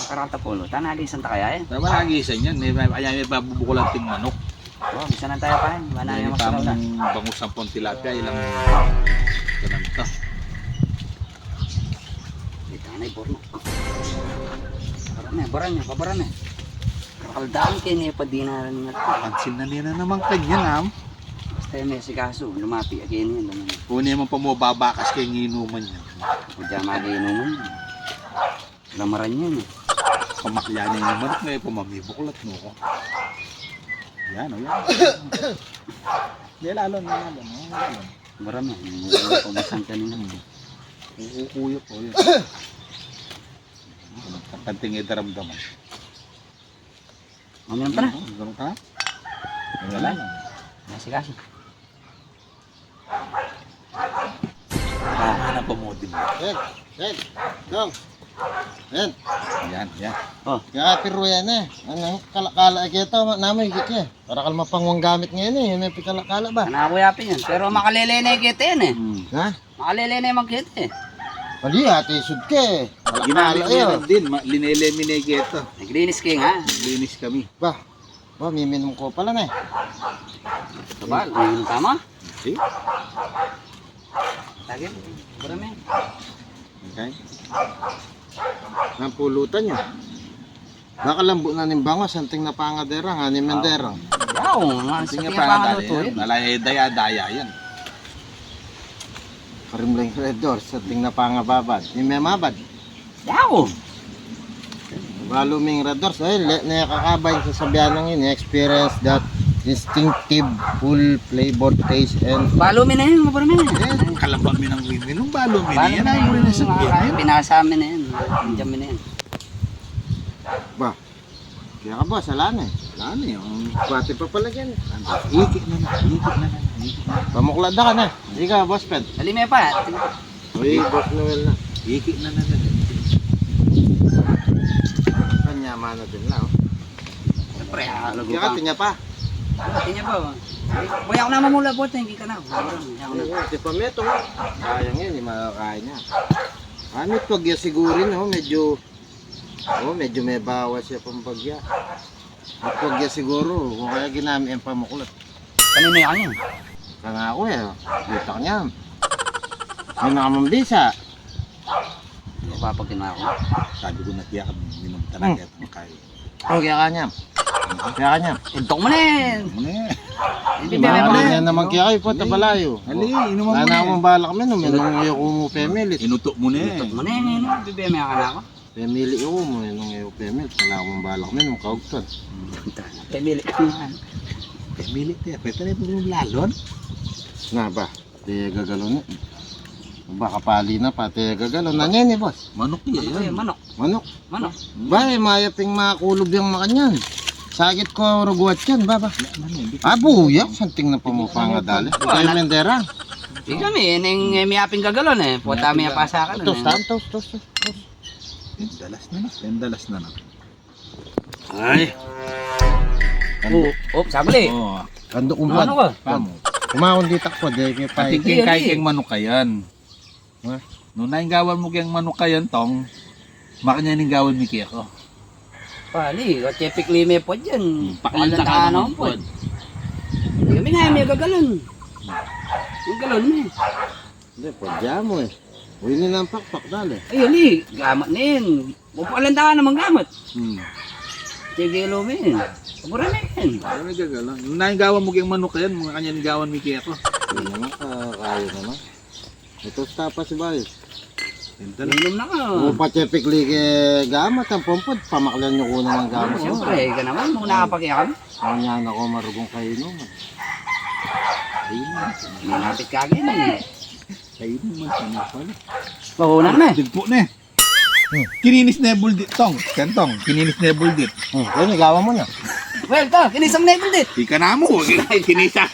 Karata pulo. Tanalisan ta kaya eh. Tama nagisan yan. May babubukulan ting manok. Oh, bisa na tayo pa rin. Wala na yung masaraw na. Bangus 10 tilapia, ilang ganun to. Dito na iborno. Babaran eh. Kakaldaan kayo niya pa di na rin natin. Pansin na nila naman kanya nam. Basta yung may sikaso, lumapi again yun. Kung naman pa mo babakas kay nginuman yan. Kudya magiinuman. Lamaran yan eh. Pamakyanin yung manok ngayon, pumamibuklat mo ko. Yan o, yan. Hindi, lalon. Marami. Pumasang ka nila. Ukuyok ko yun. Kanting idaramdaman. Mamaya pa na. Ganun ka na? Wala lang. Nasikaso. Hanap pa mo din. Red, dong. Red. Yan. Oh. Kaya pero yan eh. Anong kalakala kita namin higit eh. Para kalma pangwang gamit ngayon eh. May pikalakala ba? Kanakuyapin yan. Pero makalele na yung kita yan eh. Ha? Makalele na yung magkita eh. Mali ate, isod ka eh. Ginamit Kalakala niya yun. lang din. Linele-mine ito. Naglinis king ha. Linis kami. Ba, miminom ko pala na eh. Sabal, ano tama? See? Tagin. Marami. Okay. Ang pulutan niya. Baka lambo na ng bangos, anting napangadera, nga ni Mendera. Wow, nga Sige sige pa pa nga nga yan. Nalay daya-daya yan. Karimlang red doors, anting napangababad. Ni Memabad. Wow. Baluming red doors, ay nakakabay sa sabihan ng yun. Experience that distinctive, full flavor taste and Balo mi na yun, marami na yun. Kalabang mi ng minum, balo mi Balo yan. na Ay, yun. muli na sa biyan. Pinasa amin na yun. Diyan mi na yun. ba. Kaya ka ba, salaan eh. Lalo yung Pati pa pala yan eh. ikit na. Pamuklada ka na. Hindi ka, boss ped. Dali mo pa. Uy, boss Noel na. Ikit na. Kanya mana din na oh. Siyempre, halago Kaya ka, pa. tinya pa. Tingnan ba? Boy, ako na mamula po. Hindi ka na. Si Pameto nga. Sayang yun, hindi makakain niya. Ano pag ya sigurin oh, medyo may bawas siya pampagya. At pag ya siguro, kung kaya ginamit ang pamuklat. Kanino yan yun? Kaya ako eh, dito ka niya. May nakamambisa. Hindi pa pag ako. Sabi ko nakiya kami, minum talaga itong kayo. Oh, kaya ka niya. Kaya ka niya. Intok mo na yun. Ano eh? Hindi Diba, ba ano yan naman kaya kayo po, tabalayo. Ali, inuman mo Wala na na akong balak mo, minung yung umu pemilit. Inutok mo na eh. Intok mo na yun. Hindi ba may akala ko? Pemili yung umu, minung yung pemilit. Wala akong balak mo, minung kaugtod. Pemili. Pemilit eh. Pwede na yung lalon. Na ba, pati gagalon eh. Baka pali na, pati gagalon. Nanyan eh, boss. Manok Ay, yan. manok. Manok. Manok. Ba, mayaping makulob yung makanyan. Sagit ko ruguat yan, baba. Buyak, santing na pamupanga dali. Kaya Mendera. Hindi kami, yung may aping gagalon eh. Puta may pasa ka Toast, nun. toast. Pendalas na na. Ay. Oh, sabali. Oo. Kando Ano kumpan. ka? Pamo. Kumakon dito ko, dahil may pahay. Patingking kay keng manok kayan. Ha? Nung nainggawan mo keng manok kayan tong, makanya ninggawan mi kaya ko. Pali, o chepik lime po dyan. Pakalanda ka Pakalanda naman po. po. Hindi kami nga, may gagalon. Yung galon mo eh. Hindi, padya mo eh. Uy, nilang pakpak dali. Ay, ali, gamat na yun. Pakalanda ka naman gamat. Chepik lime yun. Pagura na yun. Ano gagala? Nung nainggawan mo keng manok kayan, mga kanya ninggawan mi kaya ko. Uy naman, kaya naman. Ito pa si Bayos. Inom na ka. Kung pa-chepik ligi gamat, ang pompod, pamaklan nyo ko ng gamat. Siyempre, ka naman, muna nakapagyakan. Kanyan ako marugong kayo naman. Malapit ka agad eh. Kayo naman, ano pala. Pahunan na eh. Digpo na eh. Kininis na yung buldit, tong. Kentong, kininis na yung buldit. Kaya nigawa mo na. Well, to, kinisang na yung dit. Ika na mo, kinisa.